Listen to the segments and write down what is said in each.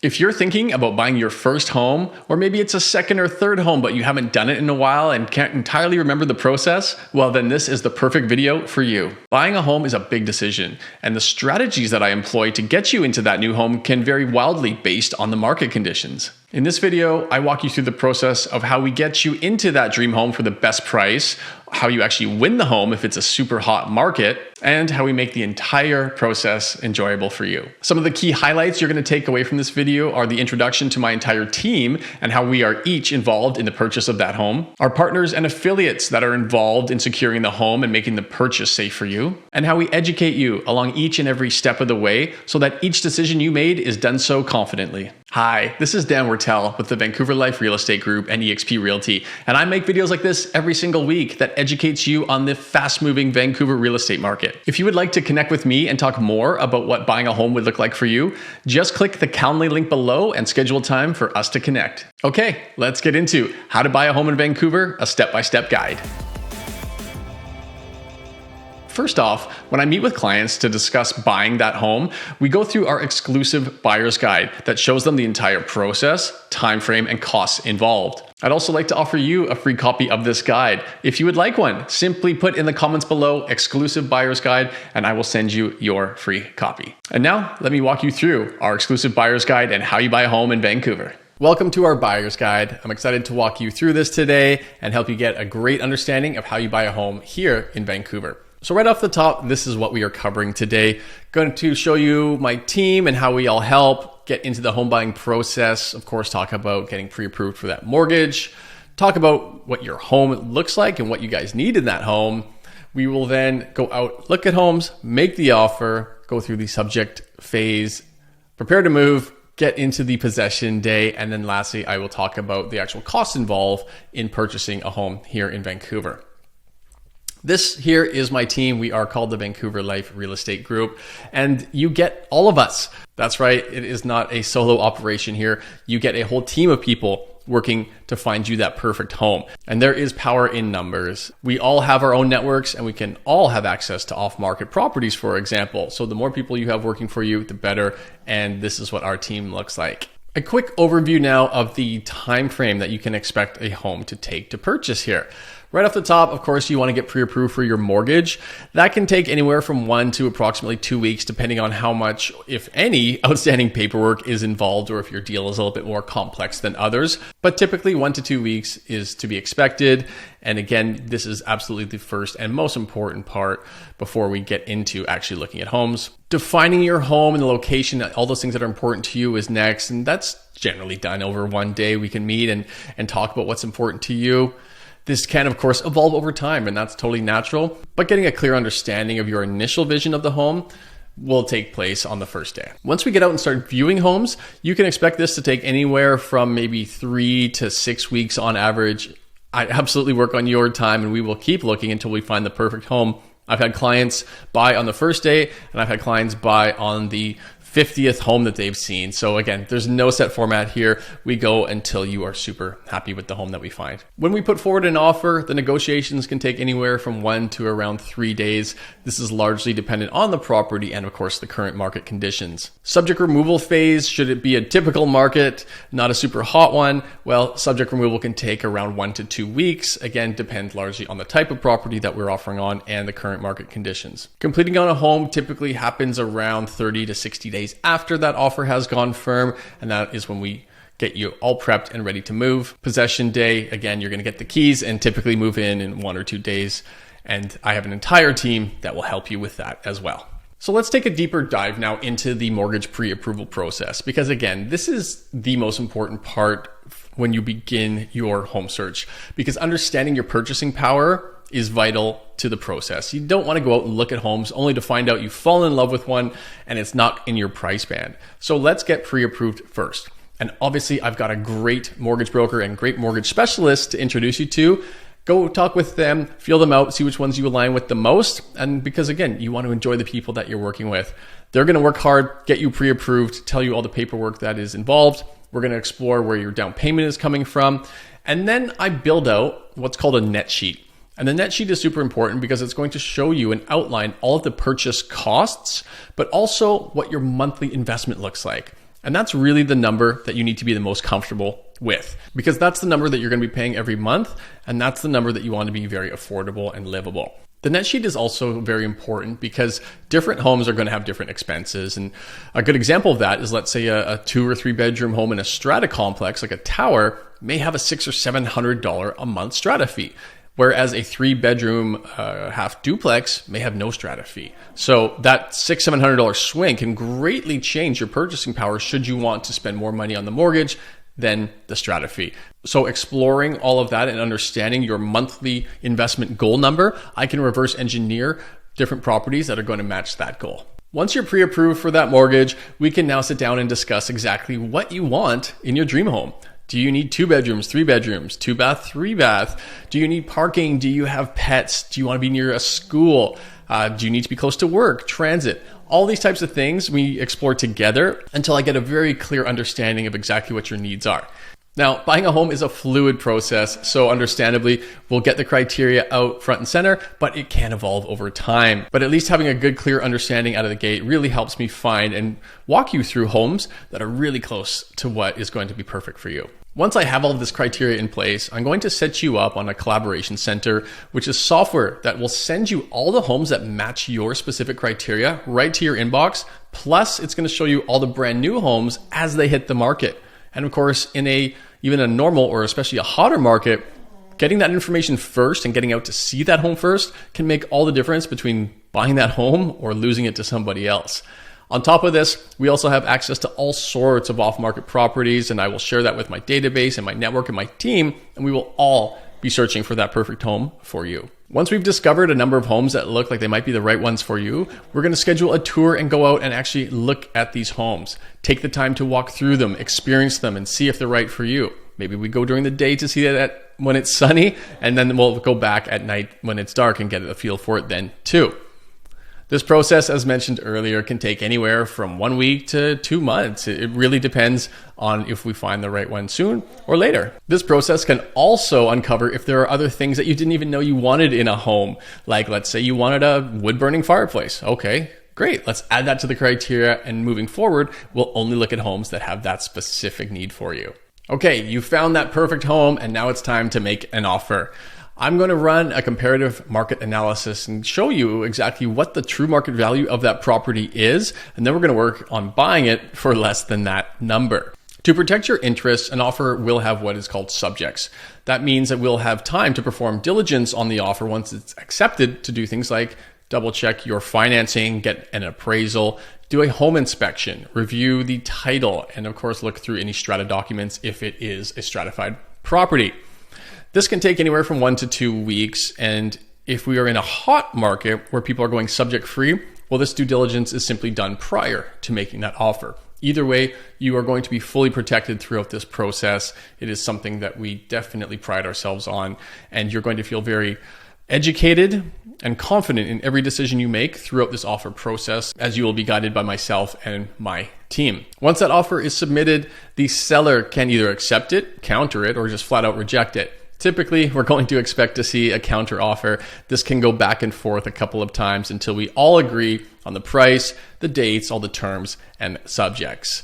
If you're thinking about buying your first home, or maybe it's a second or third home, but you haven't done it in a while and can't entirely remember the process, well, then this is the perfect video for you. Buying a home is a big decision, and the strategies that I employ to get you into that new home can vary wildly based on the market conditions. In this video, I walk you through the process of how we get you into that dream home for the best price, how you actually win the home if it's a super hot market, and how we make the entire process enjoyable for you. Some of the key highlights you're going to take away from this video are the introduction to my entire team and how we are each involved in the purchase of that home, our partners and affiliates that are involved in securing the home and making the purchase safe for you, and how we educate you along each and every step of the way so that each decision you made is done so confidently. Hi, this is Dan Wertel with the Vancouver Life Real Estate Group and eXp Realty, and I make videos like this every single week that educates you on the fast-moving Vancouver real estate market. If you would like to connect with me and talk more about what buying a home would look like for you, just click the Calendly link below and schedule time for us to connect. Okay, let's get into how to buy a home in Vancouver, a step-by-step guide. First off, when I meet with clients to discuss buying that home, we go through our exclusive buyer's guide that shows them the entire process, time frame, and costs involved. I'd also like to offer you a free copy of this guide. If you would like one, simply put in the comments below exclusive buyer's guide and I will send you your free copy. And now let me walk you through our exclusive buyer's guide and how you buy a home in Vancouver. Welcome to our buyer's guide. I'm excited to walk you through this today and help you get a great understanding of how you buy a home here in Vancouver. So right off the top, this is what we are covering today. Going to show you my team and how we all help get into the home buying process. Of course, talk about getting pre-approved for that mortgage, talk about what your home looks like and what you guys need in that home. We will then go out, look at homes, make the offer, go through the subject phase, prepare to move, get into the possession day, and then lastly, I will talk about the actual costs involved in purchasing a home here in Vancouver. This here is my team. We are called the Vancouver Life Real Estate Group, and you get all of us. That's right. It is not a solo operation here. You get a whole team of people working to find you that perfect home. And there is power in numbers. We all have our own networks and we can all have access to off-market properties, for example. So the more people you have working for you, the better. And this is what our team looks like. A quick overview now of the time frame that you can expect a home to take to purchase here. Right off the top, of course, you want to get pre-approved for your mortgage. That can take anywhere from 1 to approximately 2 weeks, depending on how much, if any, outstanding paperwork is involved or if your deal is a little bit more complex than others. But typically 1 to 2 weeks is to be expected. And again, this is absolutely the first and most important part before we get into actually looking at homes. Defining your home and the location, all those things that are important to you is next. And that's generally done over one day. We can meet and talk about what's important to you. This can, of course, evolve over time, and that's totally natural. But getting a clear understanding of your initial vision of the home will take place on the first day. Once we get out and start viewing homes, you can expect this to take anywhere from maybe 3 to 6 weeks on average. I absolutely work on your time, and we will keep looking until we find the perfect home. I've had clients buy on the first day, and I've had clients buy on the 50th home that they've seen. So again, there's no set format here. We go until you are super happy with the home that we find. When we put forward an offer, the negotiations can take anywhere from 1 to around 3 days. This is largely dependent on the property and of course the current market conditions. Subject removal phase, should it be a typical market, not a super hot one? Well, subject removal can take around 1 to 2 weeks. Again, depends largely on the type of property that we're offering on and the current market conditions. Completing on a home typically happens around 30 to 60 days after that offer has gone firm, and that is when we get you all prepped and ready to move. Possession day, again, you're going to get the keys and typically move in 1 or 2 days, and I have an entire team that will help you with that as well. So let's take a deeper dive now into the mortgage pre-approval process, because again, this is the most important part when you begin your home search, because understanding your purchasing power is vital to the process. You don't want to go out and look at homes only to find out you fall in love with one and it's not in your price band. So let's get pre-approved first. And obviously I've got a great mortgage broker and great mortgage specialist to introduce you to. Go talk with them, feel them out, see which ones you align with the most. And because again, you want to enjoy the people that you're working with. They're going to work hard, get you pre-approved, tell you all the paperwork that is involved. We're going to explore where your down payment is coming from. And then I build out what's called a net sheet. And the net sheet is super important because it's going to show you and outline all of the purchase costs, but also what your monthly investment looks like. And that's really the number that you need to be the most comfortable with, because that's the number that you're going to be paying every month. And that's the number that you want to be very affordable and livable. The net sheet is also very important because different homes are going to have different expenses. And a good example of that is, let's say a 2 or 3 bedroom home in a strata complex, like a tower, may have a $600 or $700 a month strata fee, whereas a 3 bedroom half duplex may have no strata fee. So that $600, $700 swing can greatly change your purchasing power should you want to spend more money on the mortgage than the strata fee. So exploring all of that and understanding your monthly investment goal number, I can reverse engineer different properties that are going to match that goal. Once you're pre-approved for that mortgage, we can now sit down and discuss exactly what you want in your dream home. Do you need 2 bedrooms, 3 bedrooms, 2 bath, 3 bath? Do you need parking? Do you have pets? Do you want to be near a school? Do you need to be close to work, transit? All these types of things we explore together until I get a very clear understanding of exactly what your needs are. Now, buying a home is a fluid process, so understandably, we'll get the criteria out front and center, but it can evolve over time. But at least having a good, clear understanding out of the gate really helps me find and walk you through homes that are really close to what is going to be perfect for you. Once I have all of this criteria in place, I'm going to set you up on a collaboration center, which is software that will send you all the homes that match your specific criteria right to your inbox. Plus, it's going to show you all the brand new homes as they hit the market. And of course, in even a normal or especially a hotter market, getting that information first and getting out to see that home first can make all the difference between buying that home or losing it to somebody else. On top of this, we also have access to all sorts of off-market properties, and I will share that with my database and my network and my team, and we will all be searching for that perfect home for you. Once we've discovered a number of homes that look like they might be the right ones for you, we're going to schedule a tour and go out and actually look at these homes. Take the time to walk through them, experience them, and see if they're right for you. Maybe we go during the day to see that when it's sunny, and then we'll go back at night when it's dark and get a feel for it then too. This process, as mentioned earlier, can take anywhere from 1 week to 2 months. It really depends on if we find the right one soon or later. This process can also uncover if there are other things that you didn't even know you wanted in a home. Like, let's say you wanted a wood-burning fireplace. Okay, great. Let's add that to the criteria, and moving forward, we'll only look at homes that have that specific need for you. Okay, you found that perfect home, and now it's time to make an offer. I'm going to run a comparative market analysis and show you exactly what the true market value of that property is, and then we're going to work on buying it for less than that number. To protect your interests, an offer will have what is called subjects. That means that we'll have time to perform diligence on the offer once it's accepted, to do things like double check your financing, get an appraisal, do a home inspection, review the title, and of course look through any strata documents if it is a stratified property. This can take anywhere from 1 to 2 weeks, and if we are in a hot market where people are going subject free, well, this due diligence is simply done prior to making that offer. Either way, you are going to be fully protected throughout this process. It is something that we definitely pride ourselves on, and you're going to feel very educated and confident in every decision you make throughout this offer process, as you will be guided by myself and my team. Once that offer is submitted, the seller can either accept it, counter it, or just flat out reject it. Typically, we're going to expect to see a counter offer. This can go back and forth a couple of times until we all agree on the price, the dates, all the terms, and subjects.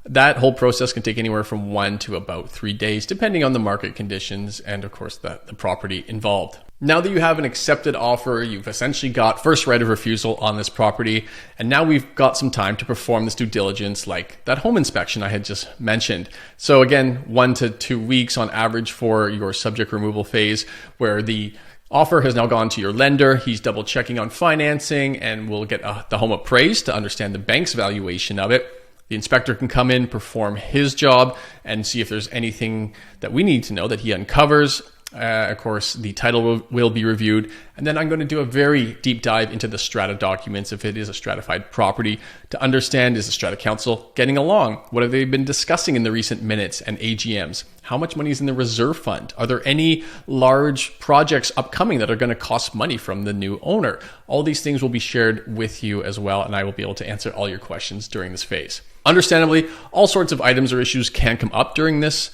That whole process can take anywhere from 1 to about 3 days, depending on the market conditions and, of course, the property involved. Now that you have an accepted offer, you've essentially got first right of refusal on this property, and now we've got some time to perform this due diligence, like that home inspection I had just mentioned. So again, 1 to 2 weeks on average for your subject removal phase, where the offer has now gone to your lender. He's double checking on financing, and we'll get the home appraised to understand the bank's valuation of it. The inspector can come in, perform his job, and see if there's anything that we need to know that he uncovers. Of course, the title will be reviewed. And then I'm going to do a very deep dive into the strata documents if it is a stratified property to understand, is the strata council getting along? What have they been discussing in the recent minutes and AGMs? How much money is in the reserve fund? Are there any large projects upcoming that are going to cost money from the new owner? All these things will be shared with you as well, and I will be able to answer all your questions during this phase. Understandably, all sorts of items or issues can come up during this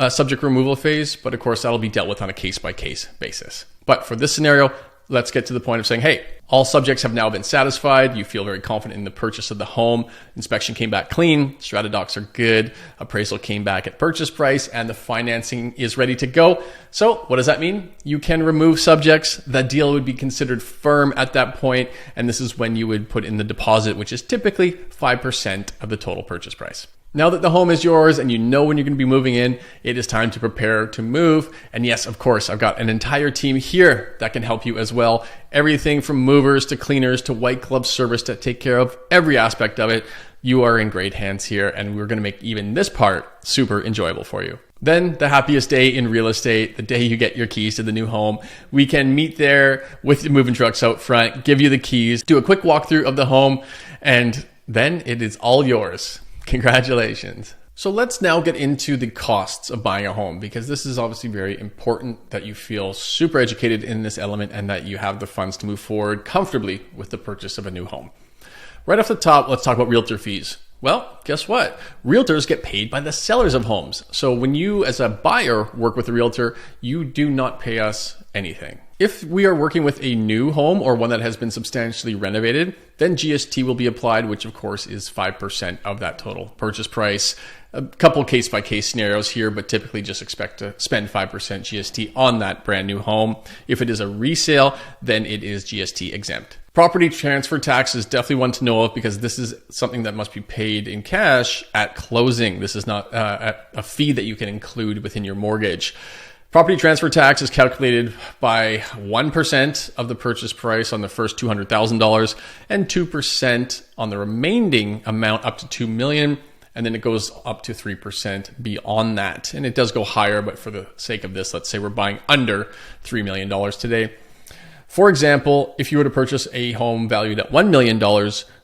subject removal phase, but of course that'll be dealt with on a case-by-case basis. But for this scenario, let's get to the point of saying, hey, all subjects have now been satisfied. You feel very confident in the purchase of the home. Inspection came back clean. Strata docs are good. Appraisal came back at purchase price, and the financing is ready to go. So what does that mean? You can remove subjects. The deal would be considered firm at that point, and this is when you would put in the deposit, which is typically 5% of the total purchase price. Now that the home is yours and you know when you're going to be moving in, it is time to prepare to move. And yes, of course, I've got an entire team here that can help you as well. Everything from movers to cleaners to white glove service to take care of every aspect of it. You are in great hands here, and we're going to make even this part super enjoyable for you. Then the happiest day in real estate, the day you get your keys to the new home. We can meet there with the moving trucks out front, give you the keys, do a quick walkthrough of the home, and then it is all yours. Congratulations. So let's now get into the costs of buying a home, because this is obviously very important that you feel super educated in this element and that you have the funds to move forward comfortably with the purchase of a new home. Right off the top, let's talk about realtor fees. Well, guess what? Realtors get paid by the sellers of homes. So when you as a buyer work with a realtor, you do not pay us anything. If we are working with a new home or one that has been substantially renovated, then GST will be applied, which of course is 5% of that total purchase price. A couple case-by-case scenarios here, but typically just expect to spend 5% GST on that brand new home. If it is a resale, then it is GST exempt. Property transfer tax is definitely one to know of, because this is something that must be paid in cash at closing. This is not a fee that you can include within your mortgage. Property transfer tax is calculated by 1% of the purchase price on the first $200,000 and 2% on the remaining amount up to $2 million. And then it goes up to 3% beyond that. And it does go higher, but for the sake of this, let's say we're buying under $3 million today. For example, if you were to purchase a home valued at $1 million,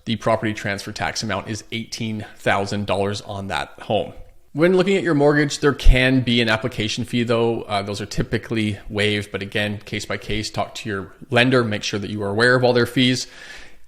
the property transfer tax amount is $18,000 on that home. When looking at your mortgage, there can be an application fee though. Those are typically waived, but again, case by case, talk to your lender, make sure that you are aware of all their fees.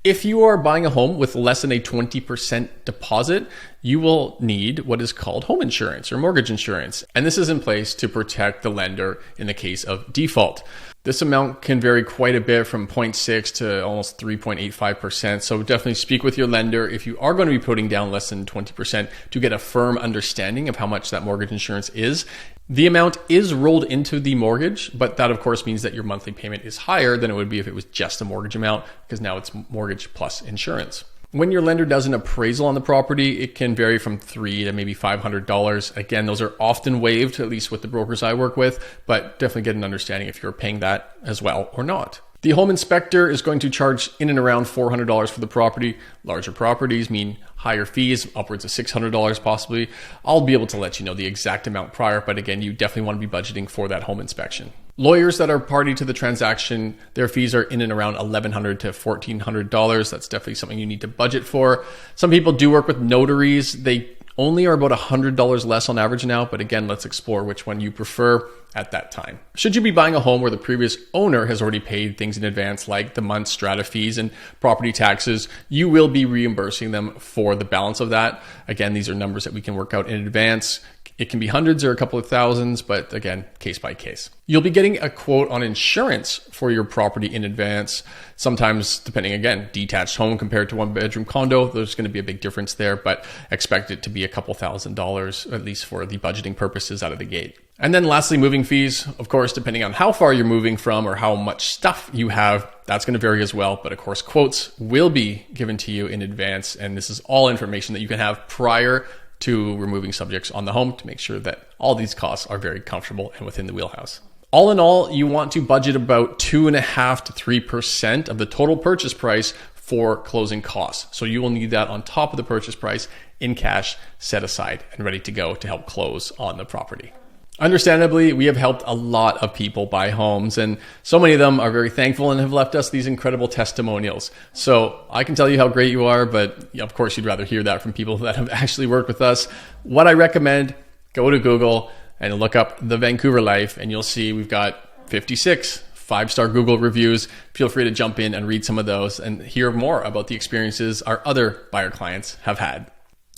If you are buying a home with less than a 20% deposit, you will need what is called home insurance or mortgage insurance. And this is in place to protect the lender in the case of default. This amount can vary quite a bit from 0.6 to almost 3.85%. So definitely speak with your lender if you are going to be putting down less than 20% to get a firm understanding of how much that mortgage insurance is. The amount is rolled into the mortgage, but that of course means that your monthly payment is higher than it would be if it was just a mortgage amount, because now it's mortgage plus insurance. When your lender does an appraisal on the property, it can vary from $300 to maybe $500. Again, those are often waived, at least with the brokers I work with, but definitely get an understanding if you're paying that as well or not. The home inspector is going to charge in and around $400 for the property. Larger properties mean higher fees, upwards of $600 possibly. I'll be able to let you know the exact amount prior, but again, you definitely want to be budgeting for that home inspection. Lawyers that are party to the transaction, their fees are in and around $1,100 to $1,400. That's definitely something you need to budget for. Some people do work with notaries. They only are about $100 less on average now, but again, let's explore which one you prefer at that time. Should you be buying a home where the previous owner has already paid things in advance, like the month's strata fees and property taxes, you will be reimbursing them for the balance of that. Again, these are numbers that we can work out in advance. It can be hundreds or a couple of thousands, but again, case by case. You'll be getting a quote on insurance for your property in advance. Sometimes, depending again, detached home compared to one bedroom condo, there's going to be a big difference there, but expect it to be a couple $1,000s, at least for the budgeting purposes out of the gate. And then lastly, moving fees. Of course, depending on how far you're moving from or how much stuff you have, that's going to vary as well. But of course, quotes will be given to you in advance. And this is all information that you can have prior to removing subjects on the home to make sure that all these costs are very comfortable and within the wheelhouse. All in all, you want to budget about 2.5% to 3% of the total purchase price for closing costs. So you will need that on top of the purchase price in cash, set aside and ready to go to help close on the property. Understandably, we have helped a lot of people buy homes, and so many of them are very thankful and have left us these incredible testimonials. So I can tell you how great you are, but of course you'd rather hear that from people that have actually worked with us. What I recommend, go to Google and look up the Vancouver life, and you'll see we've got 56 5-star Google reviews. Feel free to jump in and read some of those and hear more about the experiences our other buyer clients have had.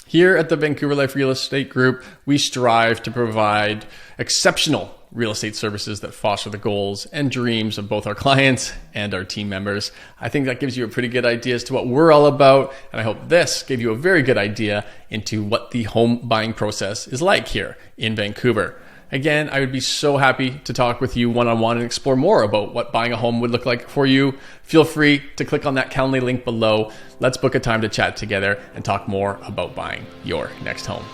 Here at the Vancouver Life Real Estate Group, we strive to provide exceptional real estate services that foster the goals and dreams of both our clients and our team members. I think that gives you a pretty good idea as to what we're all about. And I hope this gave you a very good idea into what the home buying process is like here in Vancouver. Again, I would be so happy to talk with you one-on-one and explore more about what buying a home would look like for you. Feel free to click on that Calendly link below. Let's book a time to chat together and talk more about buying your next home.